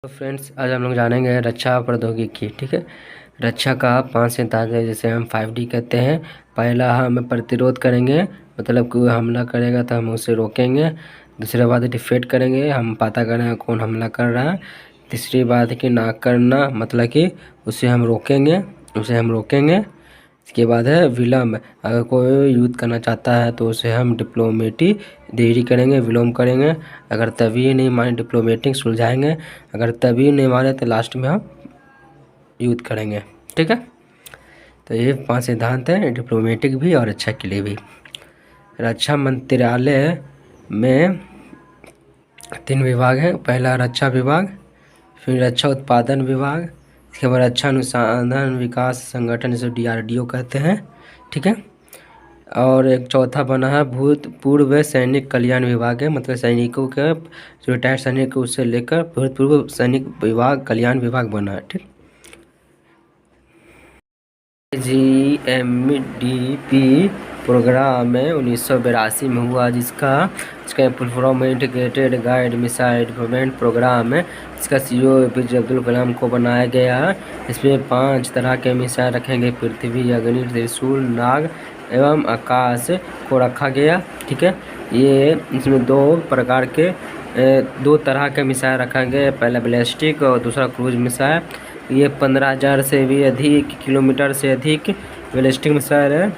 तो फ्रेंड्स, आज हम लोग जानेंगे रक्षा प्रौद्योगिकी। ठीक है, रक्षा का 5 सिद्धांत है जिसे हम 5D कहते हैं। पहला, हम प्रतिरोध करेंगे, मतलब कोई हमला करेगा तो हम उसे रोकेंगे। दूसरी बात है डिफेक्ट करेंगे, हम पता करेंगे कौन हमला कर रहा है। तीसरी बात है कि ना करना, मतलब कि उसे हम रोकेंगे। इसके बाद है विलम्ब, अगर कोई युद्ध करना चाहता है तो उसे हम डिप्लोमेटी देरी करेंगे, विलोम करेंगे। अगर तभी नहीं माने डिप्लोमेटिक सुलझाएंगे, अगर तभी नहीं माने तो लास्ट में हम युद्ध करेंगे। ठीक है, तो ये 5 सिद्धांत हैं, डिप्लोमेटिक भी और रक्षा के लिए भी। रक्षा मंत्रालय में 3 विभाग हैं। पहला रक्षा विभाग, फिर रक्षा उत्पादन विभाग, इसके बाद रक्षा अनुसंधान विकास संगठन, जिसे DRDO कहते हैं। ठीक है, और एक चौथा बना है भूतपूर्व सैनिक कल्याण विभाग है, मतलब सैनिकों के जो रिटायर्ड सैनिक उससे लेकर भूतपूर्व सैनिक विभाग कल्याण विभाग बना है। ठीक, GMDP प्रोग्राम में 1982 में हुआ, इसका full form integrated guide missile development programme है। इसका CEO APJ अब्दुल कलाम को बनाया गया है। इसमें 5 तरह के मिसाइल रखेंगे, पृथ्वी, अग्नि, त्रिशूल, नाग एवं आकाश को रखा गया। ठीक है, ये इसमें 2 तरह के मिसाइल रखा गया, पहला बैलिस्टिक और दूसरा क्रूज मिसाइल। ये 15,000 से भी अधिक किलोमीटर से अधिक बैलिस्टिक मिसाइल है,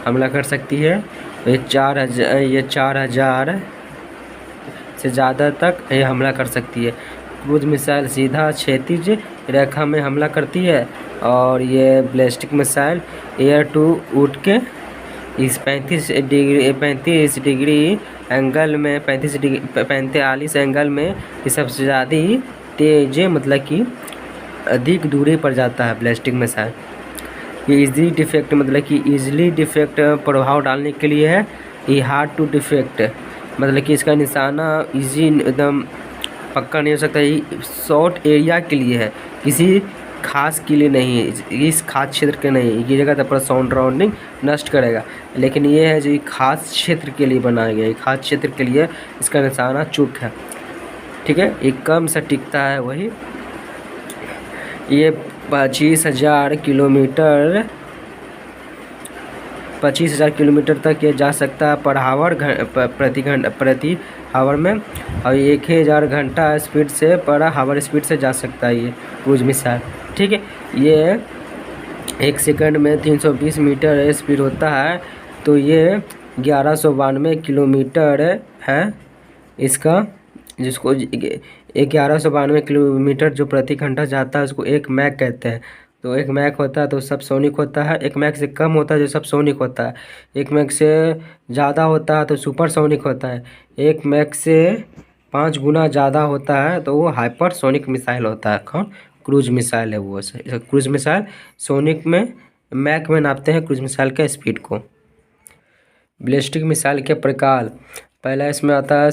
हमला कर सकती है। ये 4,000 से ज़्यादा तक ये हमला कर सकती है। क्रूज मिसाइल सीधा क्षैतिज रेखा में हमला करती है, और ये बैलिस्टिक मिसाइल एयर टू उड़ के इस 45 डिग्री एंगल में 45 एंगल में ये सबसे ज़्यादा तेज, मतलब कि अधिक दूरी पर जाता है बैलिस्टिक मिसाइल। ये इजी डिफेक्ट, मतलब कि इजीली डिफेक्ट प्रभाव डालने के लिए है। ये हार्ड टू डिफेक्ट, मतलब कि इसका निशाना इजी एकदम पक्का नहीं हो सकता। ये शॉर्ट एरिया के लिए है, किसी खास के लिए नहीं है, इस खास क्षेत्र के नहीं है। ये जगह तो पूरा सराउंडिंग नष्ट करेगा, लेकिन ये है जो खास क्षेत्र के लिए बनाया गया है, खास क्षेत्र के लिए इसका निशाना चूक है। ठीक है, ये कम से टिकता है वही। ये 25,000 किलोमीटर तक ये जा सकता है प्रति हावर में, और 1,000 घंटा स्पीड से पर हावर स्पीड से जा सकता है ये क्रूज मिसाइल। ठीक है, ये 1 सेकंड में 320 मीटर स्पीड होता है, तो ये 1192 किलोमीटर है इसका, जिसको 1192 किलोमीटर जो प्रति घंटा जाता है उसको 1 मैक कहते हैं। तो 1 मैक होता है तो सब सोनिक होता है, 1 मैक से कम होता है जो सब सोनिक होता है, 1 मैक से ज़्यादा होता है तो सुपर सोनिक होता है, 1 मैक से 5 गुना ज़्यादा होता है तो वो हाइपर सोनिक मिसाइल होता है। कौन? क्रूज मिसाइल है वो। क्रूज मिसाइल सोनिक में, मैक में नापते हैं क्रूज मिसाइल के स्पीड को। बैलिस्टिक मिसाइल के प्रकार, पहला इसमें आता है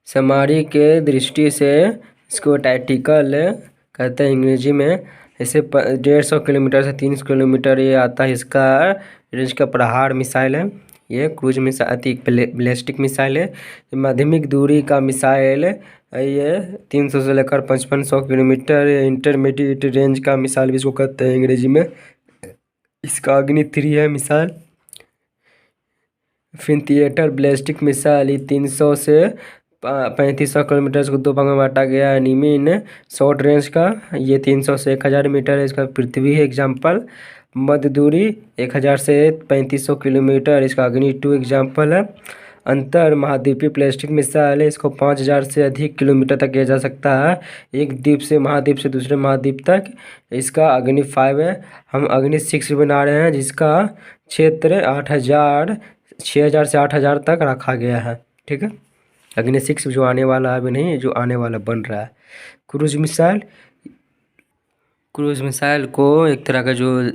सामरिक के दृष्टि से इसको टैक्टिकल कहते हैं अंग्रेजी में। इसे 150 किलोमीटर से 300 किलोमीटर ये आता है, इसका रेंज का प्रहार मिसाइल है। ये क्रूज मिसाइल बैलिस्टिक मिसाइल है। माध्यमिक दूरी का मिसाइल ये 300 से लेकर 5500 किलोमीटर इंटरमीडिएट रेंज का मिसाइल भी इसको कहते हैं अंग्रेजी में। इसका अग्नि 3 है मिसाइल। फिर थिएटर बैलिस्टिक मिसाइल 300 से 3500 किलोमीटर को 2 भाग में बांटा गया है। निमीन शॉर्ट रेंज का ये 300 से 1000 मीटर है, इसका पृथ्वी है एग्जाम्पल। मध्य दूरी 1000 से 3500 किलोमीटर, इसका अग्नि 2 एग्जाम्पल है। अंतर महाद्वीपीय बैलिस्टिक मिसाइल है, इसको 5000 से अधिक किलोमीटर तक किया जा सकता है, एक द्वीप से महाद्वीप से दूसरे महाद्वीप तक। इसका अग्नि 5 है। हम अग्नि 6 बना रहे हैं, जिसका क्षेत्र 6000 से 8000 तक रखा गया है। ठीक है, अग्नि 6 जो आने वाला अभी नहीं, जो आने वाला बन रहा है। क्रूज मिसाइल को एक तरह का जो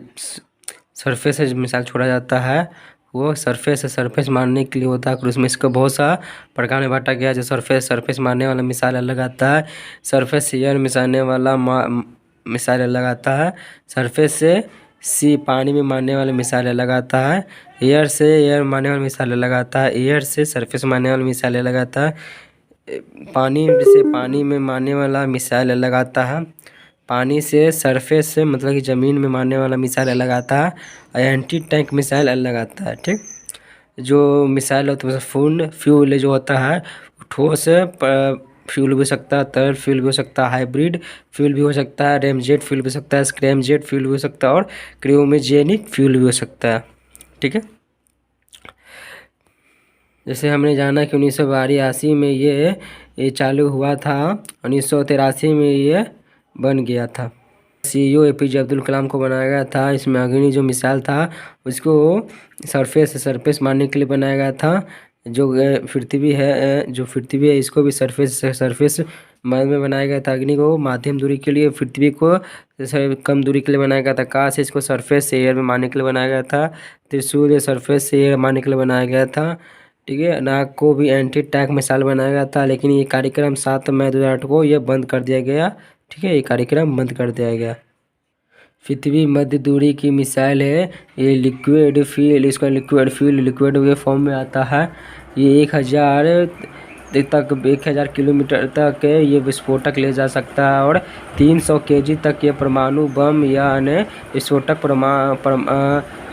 सरफेस से मिसाइल छोड़ा जाता है, वो सरफेस से सरफेस मारने के लिए होता है। क्रूज में इसका बहुत सा प्रकार में बांटा गया है। जो सरफेस मारने वाला मिसाइल अलग आता है, सरफेस से एयर मिसाइल वाला मिसाइल अलग आता है, सरफेस से पानी में मारने वाला मिसाइल अलग आता है, एयर से एयर मारने वाला मिसाइल अलग आता है, एयर से सरफेस मारने वाला मिसाइल अलग आता है। पानी में मारने वाला मिसाइल अलग आता है, पानी से सरफेस से मतलब कि ज़मीन में मारने वाला मिसाइल अलग आता है, और एंटी टैंक मिसाइल अलग आता है। ठीक, जो मिसाइल होता है फुल फ्यूल जो होता है, ठोस फ्यूल भी हो सकता है, तरल फ्यूल भी हो सकता है, हाइब्रिड फ्यूल भी हो सकता है, रेमजेट फ्यूल भी हो सकता है, स्क्रैमजेट फ्यूल भी हो सकता है, और क्रियोजेनिक फ्यूल भी हो सकता है। ठीक है, जैसे हमने जाना कि 1982 में ये चालू हुआ था, 1983 में ये बन गया था। सीईओ एपीजे अब्दुल कलाम को बनाया गया था। इसमें अग्नि जो मिसाइल था उसको सरफेस मारने के लिए बनाया गया था। जो पृथ्वी है इसको भी सरफेस में बनाया गया था। अग्नि को माध्यम दूरी के लिए, पृथ्वी को कम दूरी के लिए बनाया गया था। आकाश इसको सरफेस से एयर में मारने के लिए बनाया गया था। त्रिशूल सरफेस से एयर मारने के लिए बनाया गया था। ठीक है, नाग को भी एंटी टैंक मिसाइल बनाया गया था, लेकिन ये कार्यक्रम 7 मई 2008 को यह बंद कर दिया गया। ठीक है, ये कार्यक्रम बंद कर दिया गया। पृथ्वी मध्य दूरी की मिसाइल है। ये लिक्विड फ्यूल, इसका लिक्विड वे फॉर्म में आता है। ये 1000 किलोमीटर तक ये विस्फोटक ले जा सकता है, और 300 kg तक ये परमाणु बम या अन्य विस्फोटक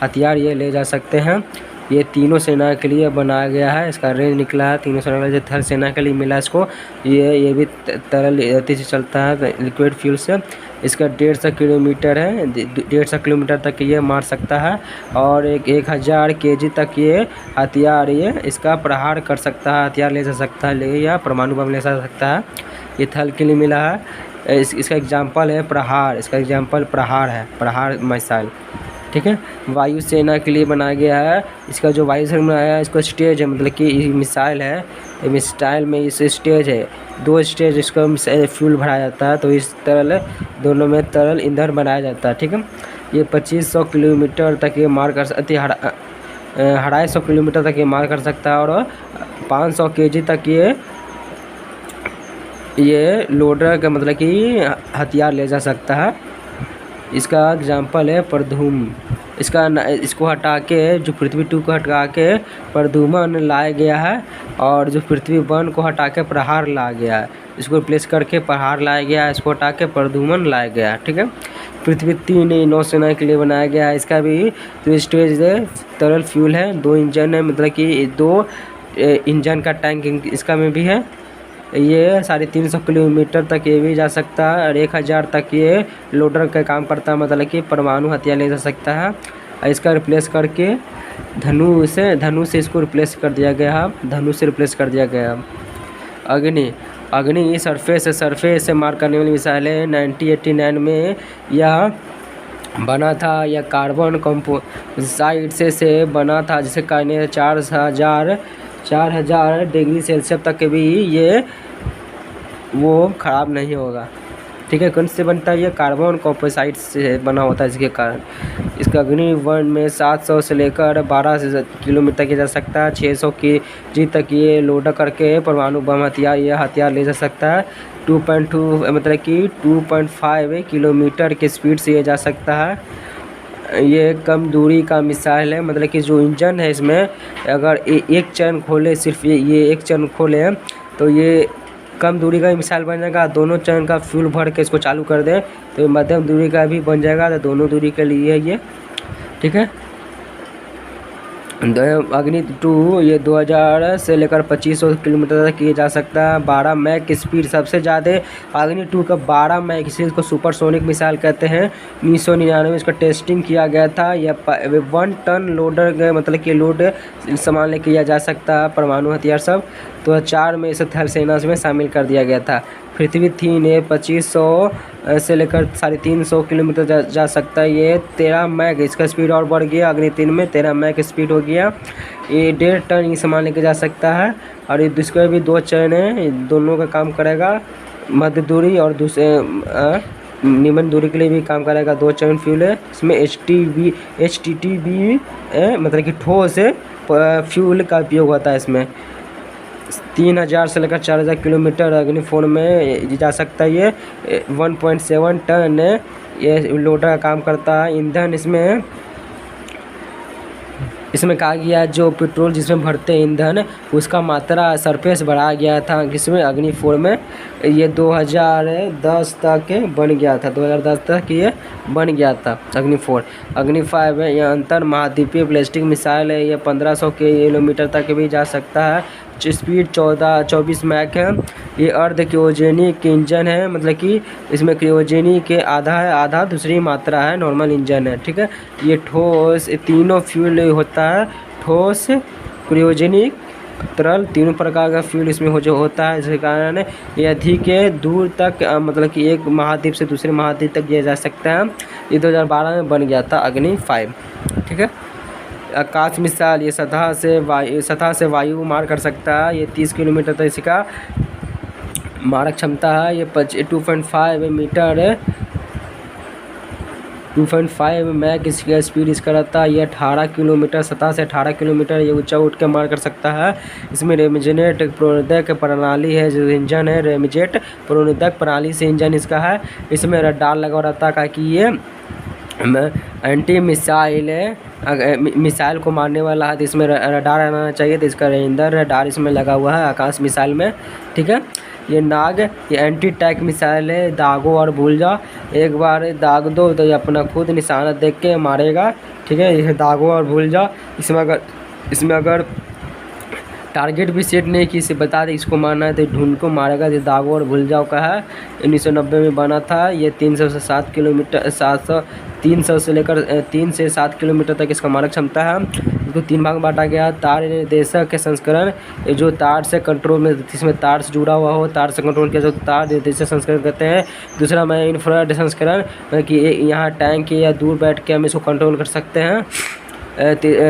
हथियार ये ले जा सकते हैं। ये तीनों सेना के लिए बनाया गया है। इसका रेंज निकला है तीनों सेना के लिए, थर सेना के लिए मिला इसको। ये भी तरल गति से चलता है, लिक्विड फ्यूल से। इसका 150 किलोमीटर है, 150 किलोमीटर तक ये मार सकता है, और 1000 kg तक ये हथियार ये इसका प्रहार कर सकता है, हथियार ले जा सकता है, या परमाणु बम ले जा सकता है। ये थल के लिए मिला है। इसका एग्जाम्पल है प्रहार, इसका एग्जाम्पल प्रहार है, प्रहार मिसाइल। ठीक है, वायुसेना के लिए बनाया गया है। इसका जो वायुसेना बनाया है, इसको स्टेज है, मतलब कि मिसाइल है, मिसाइल में इस स्टेज है, 2 स्टेज इसको फ्यूल भराया जाता है। तो इस दोनों में तरल ईंधन बनाया जाता है। ठीक है, ये 2500 किलोमीटर तक ये मार कर सकती है, 250 किलोमीटर तक ये मार कर सकता है, और 500 kg तक ये लोडर का मतलब कि हथियार ले जा सकता है। इसका एग्जाम्पल है प्रधूम। इसको हटा के, जो पृथ्वी 2 को हटा के प्रधुमन लाया गया है, और जो पृथ्वी 1 को हटा के प्रहार लाया गया है। इसको रिप्लेस करके प्रहार लाया गया है, इसको हटा के प्रधुमन लाया गया है। ठीक है, पृथ्वी 3 नौसेना के लिए बनाया गया है। इसका भी तो स्टेज तरल फ्यूल है, 2 इंजन है, मतलब कि 2 इंजन का टैंक इसका में भी है। ये 350 किलोमीटर तक ये भी जा सकता है, और 1000 तक ये लोडर का काम करता है, मतलब कि परमाणु हथियार ले जा सकता है। इसका रिप्लेस करके धनु से इसको रिप्लेस कर दिया गया है, धनु से रिप्लेस कर दिया गया। अग्नि सरफेस से मार करने वाली मिसाइल है। 1989 में यह बना था। यह कार्बन कंपोजिट से बना था, जिसे कहने 4000 डिग्री सेल्सियस तक भी ये वो ख़राब नहीं होगा। ठीक है, कौन से बनता है? ये कार्बन कंपोजिट से बना होता है, इसके कारण इसका अग्नि 1 में 700 से लेकर 1200 किलोमीटर तक जा सकता है। 600 kg तक ये लोड करके परमाणु बम हथियार ले जा सकता है। 2.2 मतलब कि 2.5 किलोमीटर की स्पीड से ये जा सकता है। ये कम दूरी का मिसाइल है, मतलब कि जो इंजन है इसमें अगर एक चरण खोले, सिर्फ ये एक चरण खोले तो ये कम दूरी का मिसाइल बन जाएगा। दोनों चरण का फ्यूल भर के इसको चालू कर दें तो मध्यम दूरी का भी बन जाएगा। तो दोनों दूरी के लिए ये ठीक है। अग्नि 2 ये 2000 से लेकर 2500 किलोमीटर तक किया जा सकता है। 12 मैक की स्पीड सबसे ज़्यादा अग्नि 2 का 12 मैक, इसी को सुपरसोनिक मिसाइल कहते हैं। 1999 में इसका टेस्टिंग किया गया था। यह 1 टन लोडर के मतलब कि लोड सामान ले किया जा सकता है, परमाणु हथियार सब। 2004 में इसे थल सेना में शामिल कर दिया गया था। पृथ्वी 3 ने 2500 से लेकर 350 किलोमीटर जा सकता है। ये 13 मैक इसका स्पीड और बढ़ गया। अग्नि 3 में 13 मैक स्पीड हो गया। ये 1.5 टन ये सामान लेके जा सकता है। और इसका भी 2 चरण है, दोनों का काम करेगा। मध्य दूरी और दूसरे निम्न दूरी के लिए भी काम करेगा। 2 चरण फ्यूल है इसमें। HTTB मतलब कि ठोस फ्यूल का उपयोग होता है इसमें। 3000 से लेकर 4000 किलोमीटर अग्नि 4 में जा सकता है। ये 1.7 टन ये लोडर का काम करता है। ईंधन इसमें इसमें कहा गया जो पेट्रोल जिसमें भरते ईंधन उसका मात्रा सरफेस बढ़ाया गया था, जिसमें अग्नि 4 में ये 2010 तक बन गया था, 2010 तक ये बन गया था अग्नि 4। अग्नि 5 है, यह अंतर महाद्वीपीय बैलिस्टिक मिसाइल है, ये 1500 किलोमीटर तक भी जा सकता है, स्पीड 24 मैक है। ये अर्ध क्रियोजेनिक इंजन है, मतलब कि इसमें क्रियोजेनिक के आधा है, आधा दूसरी मात्रा है, नॉर्मल इंजन है, ठीक है। ये ठोस तीनों फ्यूल होता है, ठोस, क्रियोजेनिक, तरल, तीनों प्रकार का फ्यूल इसमें जो होता है। इसके कारण ये अधिक दूर तक मतलब कि एक महाद्वीप से दूसरे महाद्वीप तक किया जा सकता है। ये 2012 में बन गया था अग्नि 5, ठीक है। आकाश मिसाइल, ये सतह से वायु मार कर सकता है, ये 30 किलोमीटर तक इसका मारक क्षमता है। ये 2.5 मीटर 2.5 मैक इसका स्पीड इसका रहता है। ये 18 किलोमीटर, सतह से 18 किलोमीटर ये ऊंचा उठ के मार कर सकता है। इसमें रेमजेट प्रणोदक प्रणाली है, जो इंजन है रेमजेट प्रणोदक प्रणाली से इंजन इसका है। इसमें रडार लगा रहता है, कि ये एंटी मिसाइल को मारने वाला है, तो इसमें रडार आना चाहिए, तो इसका अंदर रडार इसमें लगा हुआ है आकाश मिसाइल में, ठीक है। ये नाग, ये एंटी टैंक मिसाइल है, दागो और भूल जा, एक बार दाग दो तो ये अपना खुद निशाना देख के मारेगा, ठीक है। ये दागो और भूल जा, इसमें अगर टारगेट भी सेट नहीं की, इसे बता दे इसको मारना है तो ढूंढ को मारेगा। ये दागो और भूल जाओ का है, 1990 में बना था। ये 300 से 7 किलोमीटर 300 से लेकर 3 से 7 किलोमीटर तक इसका मारक क्षमता है। इसको 3 भाग में बांटा गया। तार निर्देशक के संस्करण, ये जो तार से कंट्रोल में, इसमें तार से जुड़ा हुआ हो, तार से कंट्रोल किया, जो तार निर्देशक संस्करण कहते हैं। दूसरा में इंफ्रारेड संस्करण, कि यहाँ टैंक या दूर बैठ के हम इसको कंट्रोल कर सकते हैं।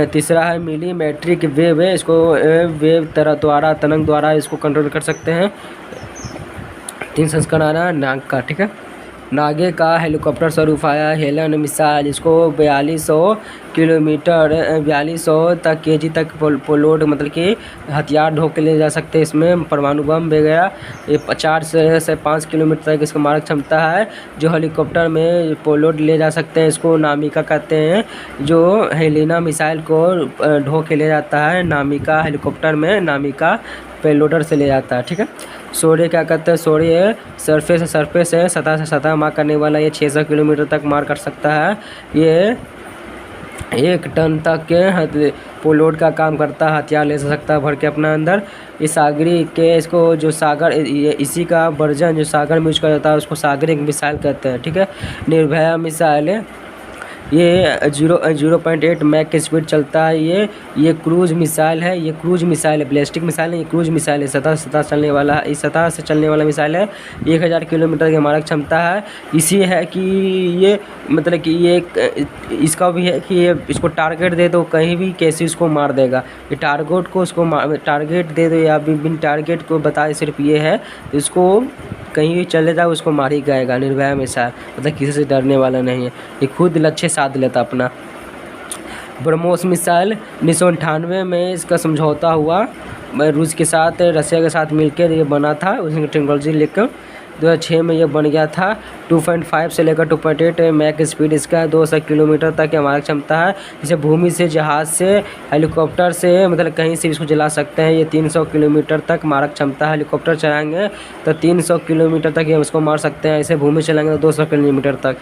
तीसरा है मिलीमेट्रिक वेव है, इसको वेव द्वारा, तरंग द्वारा इसको कंट्रोल कर सकते हैं। 3 संस्करण आ रहा है नाग का, ठीक है। नागे का हेलीकॉप्टर स्वरूप आया हेलन मिसाइल, इसको 4200 किलोमीटर 4200 तक केजी तक पोलोड, मतलब कि हथियार ढोक के ले जा सकते हैं। इसमें परमाणु बम वगैरह। ये 4 से 5 किलोमीटर तक इसका मारक क्षमता है। जो हेलीकॉप्टर में पोलोड ले जा सकते हैं, इसको नामिका कहते हैं। जो हेलिना मिसाइल को ढोक के ले जाता है, नामिका हेलीकॉप्टर में नामिका पेलोडर से ले जाता है, ठीक है। सूर्य क्या कहते हैं, सूर्य सरफेस है, सतह से सतह मार करने वाला। ये 600 किलोमीटर तक मार कर सकता है। ये 1 टन तक के पोलोड का काम करता है, हथियार ले सकता है भर के अपना अंदर। ये सागरी के, इसको जो सागर, ये इसी का वर्जन जो सागर में यूज किया जाता है उसको सागरिक मिसाइल कहते हैं, ठीक है। निर्भया मिसाइल है, ये 0.8 मैक की स्पीड चलता है। ये क्रूज मिसाइल है, ये क्रूज मिसाइल है, बैलिस्टिक मिसाइल है, ये क्रूज मिसाइल है, सतह चलने वाला है। इस सतह से चलने वाला मिसाइल है। 1000 किलोमीटर की मारक क्षमता है। इसी है कि ये मतलब कि ये इसका भी है कि ये इसको टारगेट दे दो कहीं भी कैसे इसको मार देगा। ये टारगेट को उसको टारगेट दे दो या बिन टारगेट को बताए सिर्फ ये है, इसको कहीं भी चले जाओ उसको मार ही गएगा। निर्भया मिसाइल मतलब किसी से डरने वाला नहीं है, ये खुद लक्ष्य साध लेता अपना। ब्रह्मोस मिसाइल 1998 में इसका समझौता हुआ रूस के साथ, रशिया के साथ मिलकर ये बना था, उसकी टेक्नोलॉजी लेकर 2006 में ये बन गया था। 2.5 से लेकर 2.8 मैक स्पीड इसका, 200 किलोमीटर तक मारक क्षमता है। इसे भूमि से, जहाज़ से, हेलीकॉप्टर से, मतलब कहीं से इसको जला सकते हैं। ये 300 किलोमीटर तक मारक क्षमता है। हेलीकॉप्टर चलाएंगे तो 300 किलोमीटर तक ये उसको मार सकते हैं। इसे भूमि चलाएंगे तो 200 किलोमीटर तक।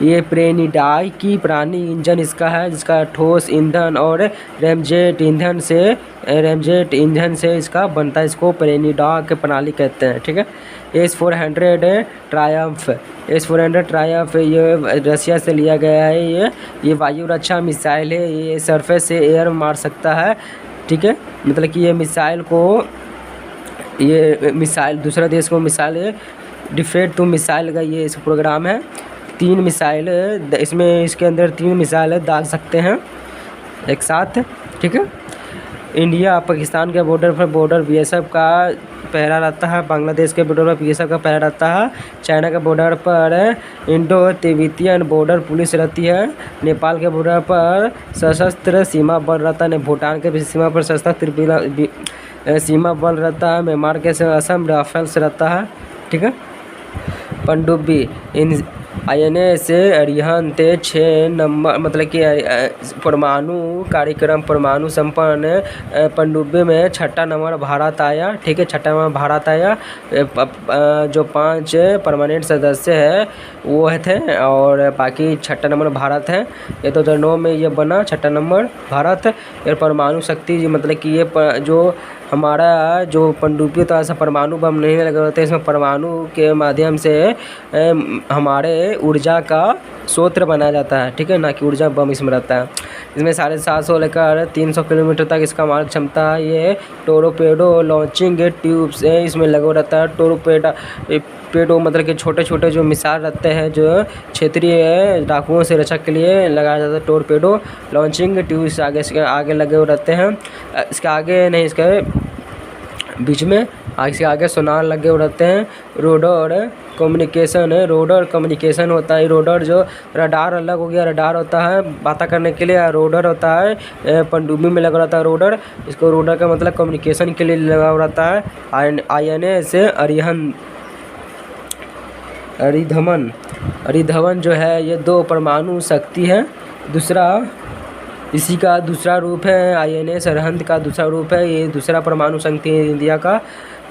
ये प्रेनिडाई की पुरानी इंजन इसका है, जिसका ठोस ईंधन और रैमजेट ईंधन से इसका बनता है। इसको प्रेनिडा के प्रणाली कहते हैं, ठीक है। S-400 ट्रायम्फ ये रशिया से लिया गया है। ये वायु रक्षा मिसाइल है। ये सरफेस से एयर मार सकता है, ठीक है। मतलब कि ये मिसाइल दूसरा देश को मिसाइल डिफेक्ट टू मिसाइल का ये इस प्रोग्राम है। 3 मिसाइल इसमें, इसके अंदर 3 मिसाइल दाग सकते हैं एक साथ, ठीक है। इंडिया पाकिस्तान के बॉर्डर BSF का पहरा रहता है। बांग्लादेश के बॉर्डर पर BSF का पहरा रहता है। चाइना के बॉर्डर पर इंडो तिब्बतियन बॉर्डर पुलिस रहती है। नेपाल के बॉर्डर पर सशस्त्र सीमा बल रहता है। भूटान के सीमा पर सशस्त्र सीमा बल रहता है। म्यांमार के असम राइफल्स रहता है, ठीक है। पनडुब्बी INS अरिहंत 6 नंबर मतलब कि परमाणु कार्यक्रम परमाणु संपन्न पनडुब्बी में छठा नंबर भारत आया। ठीक है, छठा नंबर भारत आया। जो 5 परमानेंट सदस्य है वो थे और बाकी छठा नंबर भारत है। ये 2009 में ये बना छठा नंबर भारत। ये परमाणु शक्ति मतलब कि ये जो हमारा जो पनडुब्बी होता है ऐसा परमाणु बम नहीं लगे होते, इसमें परमाणु के माध्यम से हमारे ऊर्जा का स्रोत बनाया जाता है। ठीक है, ना कि ऊर्जा बम इसमें रहता है। इसमें 750 लेकर 300 किलोमीटर तक इसका मारक क्षमता है। ये टोरपेडो लॉन्चिंग ट्यूब से इसमें लगा रहता है। टोरपेडो मतलब कि छोटे छोटे जो मिसाइल रहते हैं जो क्षेत्रीय डाकुओं से रक्षा के लिए लगाया जाता है। टोरपेडो लॉन्चिंग ट्यूब से आगे लगे हुए रहते हैं। इसके आगे नहीं, इसके बीच में इसके आगे सोनार लगे हुए रहते हैं। रोडर कम्युनिकेशन होता है। रोडर जो रडार अलग हो गया, रडार होता है बात करने के लिए, रोडर होता है पनडुब्बी में लगा रहता है रोडर। इसको रोडर का मतलब कम्युनिकेशन के लिए लगा हुआ रहता है। INS अरिधमन जो है ये 2 परमाणु शक्ति है। दूसरा इसी का दूसरा रूप है। INS अरिहंत का दूसरा रूप है। ये दूसरा परमाणु शक्ति है इंडिया का।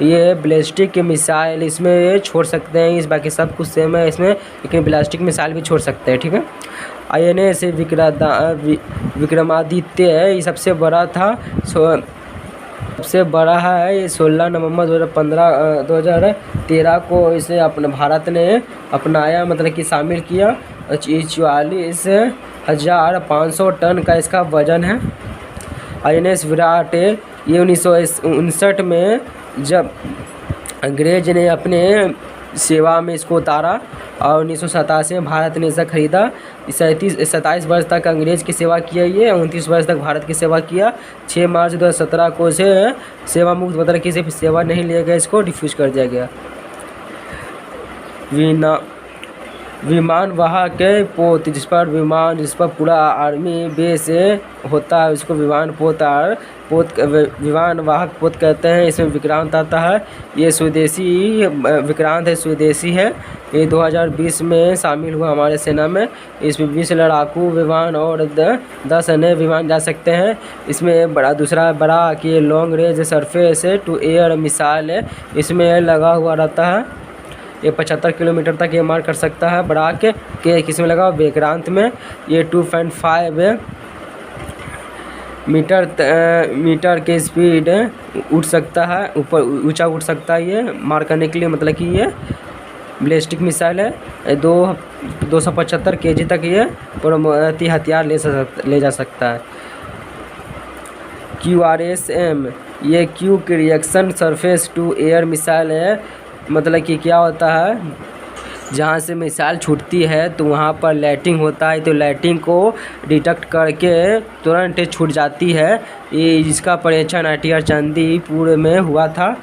ये बैलिस्टिक मिसाइल इसमें छोड़ सकते हैं। इस बाकी सब कुछ सेम है इसमें, लेकिन बैलिस्टिक मिसाइल भी छोड़ सकते हैं। ठीक है, INS विक्रमादित्य ये सबसे बड़ा था। सबसे बड़ा है। ये 16 नवंबर 2013 को इसे अपने भारत ने अपनाया मतलब कि शामिल किया। 44,500 टन का इसका वजन है। INS विराट ये 1959 में जब अंग्रेज ने अपने सेवा में इसको उतारा और 1987 में भारत ने इसे खरीदा। 27 वर्ष तक अंग्रेज़ की सेवा किया ये, 29 वर्ष तक भारत की सेवा किया। 6 मार्च 2017 को इसे सेवा मुक्त मतलब कि सिर्फ सेवा नहीं लिया गया, इसको डिफ्यूज कर दिया गया। विमान वाहक पोत जिस पर पूरा आर्मी बेस होता है उसको विमान वाहक पोत कहते हैं। इसमें विक्रांत आता है। ये स्वदेशी विक्रांत है, स्वदेशी है। ये 2020 में शामिल हुआ हमारे सेना में। इसमें 20 लड़ाकू विमान और 10 अन्य विमान जा सकते हैं। इसमें दूसरा बड़ा कि long range surface to air missile है इसमें लगा हुआ रहता है। ये 75 किलोमीटर तक ये मार कर सकता है। बड़ा के किसमें लगा विक्रांत में। ये 2.5 मीटर के स्पीड उठ सकता है, ऊपर ऊंचा उठ सकता है। ये मार करने के लिए मतलब कि ये बैलिस्टिक मिसाइल है। 275 kg तक ये पूर्ववर्ती हथियार ले जा सकता है। QRSM ये quick reaction surface to air missile है। मतलब कि क्या होता है, जहाँ से मिसाइल छूटती है तो वहाँ पर लाइटिंग होता है, तो लाइटिंग को डिटेक्ट करके तुरंत छूट जाती है। ये इसका परीक्षण ITR चांदीपुर में हुआ था।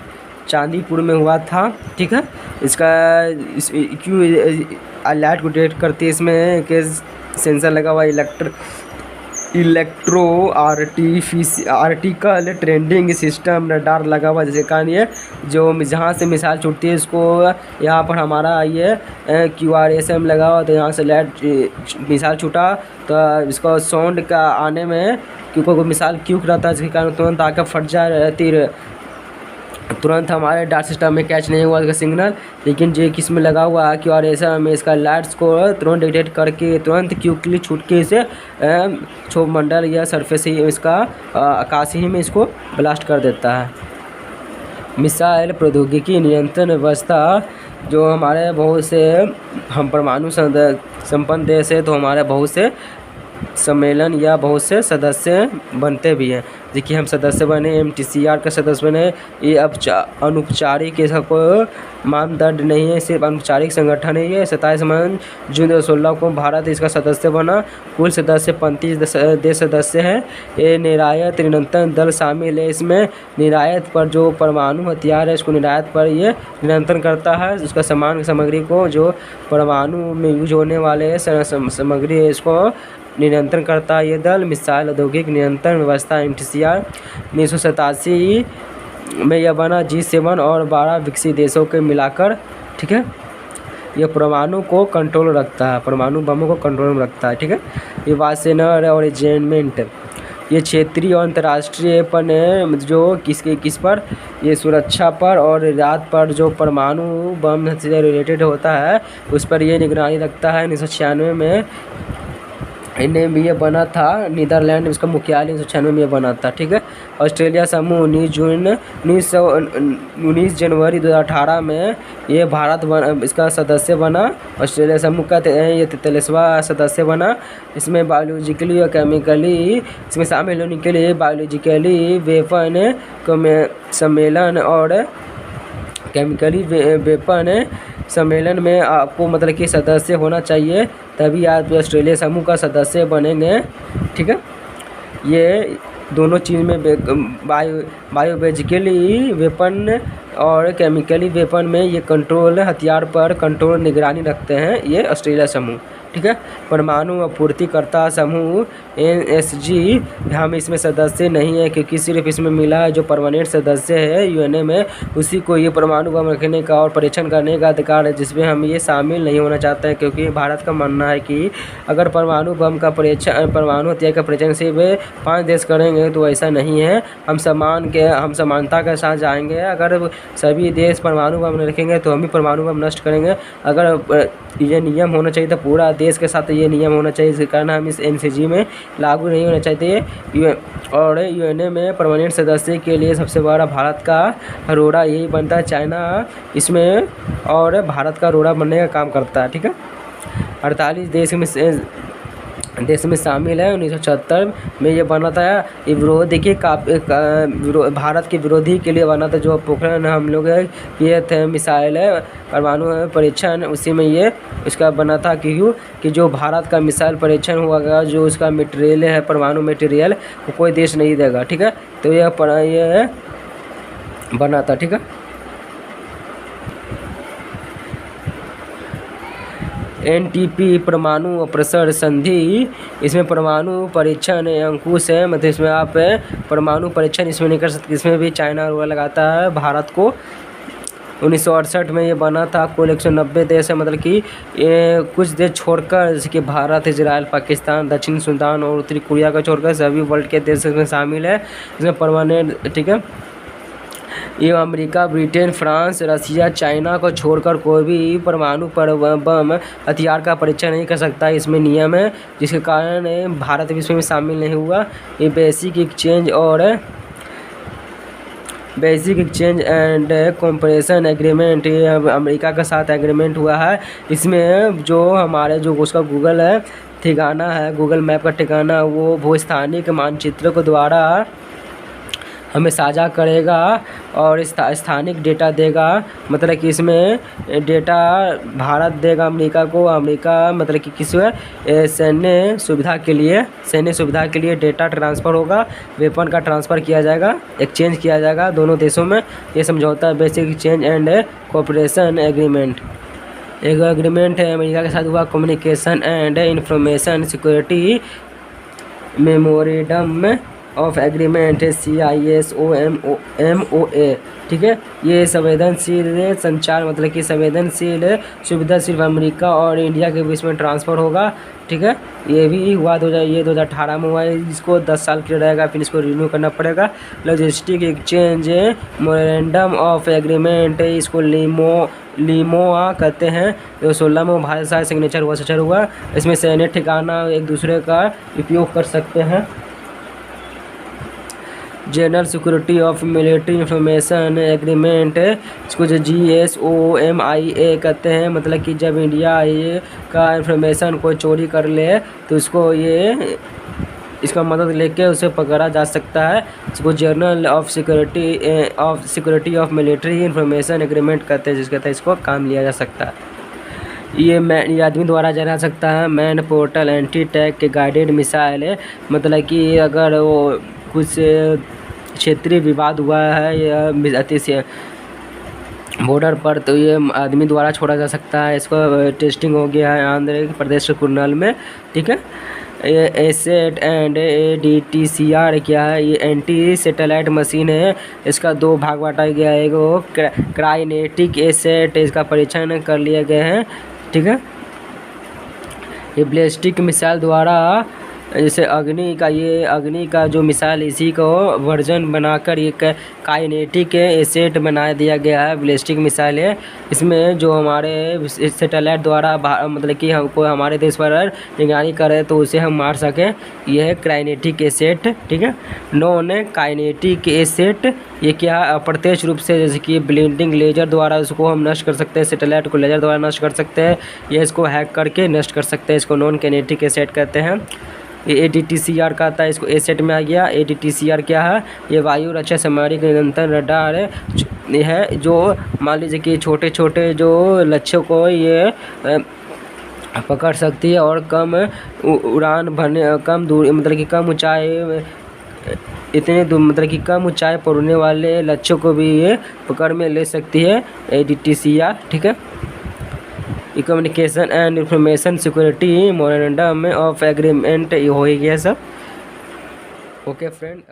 ठीक है, इसका लाइट को डिटेक्ट करती है। इसमें एक सेंसर लगा हुआ electro article trending system radar लगा हुआ, जिसके कारण ये जो जहाँ से मिसाइल छूटती है इसको यहाँ पर हमारा ये QRSM लगा हुआ, तो यहाँ से लाइट मिसाइल छूटा तो इसको साउंड का आने में क्योंकि मिसाइल क्यूक रहता है जिसके कारण तुरंत आकर फट जाए तीर, तुरंत हमारे डाटा सिस्टम में कैच नहीं हुआ इसका सिग्नल। लेकिन जो किस में लगा हुआ है QRSM में इसका लाइट्स को तुरंत डिटेक्ट करके तुरंत क्यूकली छूट के इसे क्षोभमंडल या सरफेस ही इसका आकाश ही में इसको ब्लास्ट कर देता है। मिसाइल प्रौद्योगिकी नियंत्रण व्यवस्था जो हमारे बहुत से हम परमाणु संपन्न देश है तो हमारे बहुत से सम्मेलन या बहुत से सदस्य बनते भी हैं। देखिए हम सदस्य बने, MTCR का सदस्य बने। ये अब अनौपचारिक ऐसा कोई मानदंड नहीं है, सिर्फ अनौपचारिक संगठन है ये। 27 जून 2016 को भारत इसका सदस्य बना। कुल सदस्य 35 देश सदस्य हैं। ये निर्णायक नियंत्रण दल शामिल है। इसमें निर्यात पर जो परमाणु हथियार है इसको निर्यात पर ये नियंत्रण करता है। उसका सामान सामग्री को जो परमाणु में यूज होने वाले सामग्री है इसको नियंत्रण करता है ये दल। मिसाइल औद्योगिक नियंत्रण व्यवस्था MTCR 1987 में यह बना G7 और 12 विकसित देशों के मिलाकर। ठीक है, ये परमाणु को कंट्रोल रखता है, परमाणु बमों को कंट्रोल में रखता है। ठीक है, ये वासेनर और एजेंटमेंट, ये क्षेत्रीय और अंतर्राष्ट्रीय पर जो किस पर, ये सुरक्षा पर और निर्यात पर जो परमाणु बम से रिलेटेड होता है उस पर ये निगरानी रखता है। 1996 में इन्हें भी ये बना था, नीदरलैंड इसका मुख्यालय 1996 में ये बना था। ठीक है, ऑस्ट्रेलिया समूह 19 जनवरी 2018 में ये भारत इसका सदस्य बना। ऑस्ट्रेलिया समूह का ये 43वां सदस्य बना। इसमें बायोलॉजिकली और केमिकली, इसमें शामिल होने के लिए बायोलॉजिकली वेपन सम्मेलन और केमिकली वेपन सम्मेलन में आपको मतलब कि सदस्य होना चाहिए, तभी आप ऑस्ट्रेलिया समूह का सदस्य बनेंगे। ठीक है, ये दोनों चीज़ में बायोलॉजिकली वेपन और केमिकली वेपन में ये कंट्रोल, हथियार पर कंट्रोल निगरानी रखते हैं ये ऑस्ट्रेलिया समूह। ठीक है, परमाणु आपूर्तिकर्ता समूह NSG हम इसमें सदस्य नहीं है, क्योंकि सिर्फ इसमें मिला है जो परमानेंट सदस्य है यूएनए में, उसी को ये परमाणु बम रखने का और परीक्षण करने का अधिकार है, जिसमें हम ये शामिल नहीं होना चाहते हैं। क्योंकि भारत का मानना है कि अगर परमाणु बम का परीक्षण, परमाणु हथियार का परीक्षण सिर्फ 5 देश करेंगे तो ऐसा नहीं है। हम समानता के साथ जाएंगे। अगर सभी देश परमाणु बम रखेंगे तो हम भी परमाणु बम नष्ट करेंगे। अगर ये नियम होना चाहिए तो पूरा देश के साथ ये नियम होना चाहिए, इस कारण हम इस NCG में लागू नहीं होना चाहते। और यूएनए में परमानेंट सदस्य के लिए सबसे बड़ा भारत का रोड़ा यही बनता है। चाइना इसमें और भारत का रोड़ा बनने का काम करता है। ठीक है, 48 देश में शामिल है। 1976 में ये बना था। ये विरोध देखिए भारत के विरोधी के लिए बना था, जो पोखरण हम लोग किए थे मिसाइल है परमाणु परीक्षण, उसी में ये इसका बना था। क्यों कि जो भारत का मिसाइल परीक्षण हुआ, जो उसका मटेरियल है परमाणु मटेरियल, वो कोई देश नहीं देगा। ठीक है, तो ये बना था। ठीक है, NPT परमाणु अप्रसर संधि, इसमें परमाणु परीक्षण अंकुश है, मतलब इसमें आप परमाणु परीक्षण इसमें नहीं कर सकते, इसमें भी चाइना रोड़ा लगाता है भारत को। 1968 में ये बना था। कुल 190 देश है, मतलब कि ये कुछ देश छोड़कर, जैसे कि भारत, इजराइल, पाकिस्तान, दक्षिण सूडान और उत्तरी कोरिया को छोड़कर सभी वर्ल्ड के देश इसमें शामिल है। इसमें परमानेंट, ठीक है, ये अमेरिका, ब्रिटेन, फ्रांस, रसिया, चाइना को छोड़कर कोई भी परमाणु बम हथियार का परीक्षण नहीं कर सकता। इसमें नियम है, जिसके कारण भारत भी इसमें शामिल नहीं हुआ। ये basic exchange and cooperation agreement, ये अमेरिका के साथ एग्रीमेंट हुआ है। इसमें जो हमारे जो उसका गूगल है ठिकाना है, गूगल मैप का ठिकाना, वो भूस्थानिक मानचित्र को द्वारा हमें साझा करेगा और स्थानिक डेटा देगा। मतलब कि इसमें डेटा भारत देगा अमेरिका को, अमेरिका मतलब कि किस सैन्य सुविधा के लिए डेटा ट्रांसफ़र होगा, वेपन का ट्रांसफ़र किया जाएगा, एक्सचेंज किया जाएगा दोनों देशों में। ये समझौता basic exchange and cooperation agreement. एक एग्रीमेंट है अमेरिका के साथ हुआ, communication and information security memorandum of agreement है, CISOMOA। ठीक है, ये संवेदनशील संचार, मतलब कि संवेदनशील सुविधा सिर्फ अमेरिका और इंडिया के बीच में ट्रांसफ़र होगा। ठीक है, ये भी हुआ 2018 में हुआ है। इसको 10 साल के लिए रहेगा, फिर इसको रिन्यू करना पड़ेगा। Logistic exchange memorandum of agreement, इसको लिमोआ कहते हैं। 2016 में भारत साथ सिग्नेचर हुआ। इसमें सैन्य ठिकाना एक दूसरे का उपयोग कर सकते हैं। General security of military information agreement, इसको जो GSOMIA कहते हैं। मतलब कि जब इंडिया ये का इंफॉर्मेशन कोई चोरी कर ले तो इसका मदद लेके उसे पकड़ा जा सकता है। इसको journal of security of military information agreement कहते हैं, जिसके तहत इसको काम लिया जा सकता है। ये आदमी द्वारा जाना सकता है। मैन पोर्टल एंटी टैग के गाइडेड मिसाइल है, मतलब कि अगर वो कुछ क्षेत्रीय विवाद हुआ है या अति बॉर्डर पर, तो ये आदमी द्वारा छोड़ा जा सकता है। इसको टेस्टिंग हो गया है आंध्र प्रदेश के कुर्नूल में। ठीक है, एसेट एंड ADTCR क्या है, ये एंटी सैटेलाइट मशीन है। इसका 2 भाग बांटा गया है, एक क्राइनेटिक एसेट, इसका परीक्षण कर लिया गया है, ठीक है। ये बैलिस्टिक मिसाइल द्वारा, जैसे अग्नि का जो मिसाइल, इसी को वर्जन बनाकर ये काइनेटिक एसेट बना दिया गया है, बैलिस्टिक मिसाइल है। इसमें जो हमारे सैटेलाइट द्वारा मतलब कि हमको हमारे देश पर निगरानी करे तो उसे हम मार सकें, यह है काइनेटिक एसेट, ठीक है। नॉन काइनेटिक एसेट ये क्या है, अप्रत्यक्ष रूप से, जैसे कि ब्लिंडिंग लेजर द्वारा इसको हम नष्ट कर सकते हैं, सैटेलाइट को लेजर द्वारा नष्ट कर सकते हैं, यह इसको हैक करके नष्ट कर सकते हैं, इसको नॉन काइनेटिक एसेट कहते हैं। ये ADTCR का आता है, इसको एसेट में आ गया। ADTCR क्या है, ये वायु रक्षा सामरिक नियंत्रण रडार है, जो मान लीजिए कि छोटे छोटे जो लक्ष्यों को ये पकड़ सकती है और कम उड़ान भरने, कम दूरी, मतलब कि कम ऊंचाई, मतलब कि कम ऊंचाई पर उड़ने वाले लक्ष्यों को भी ये पकड़ में ले सकती है, ADTCR, ठीक है। Communication and information security memorandum of agreement हो ही गया सब। Okay friend.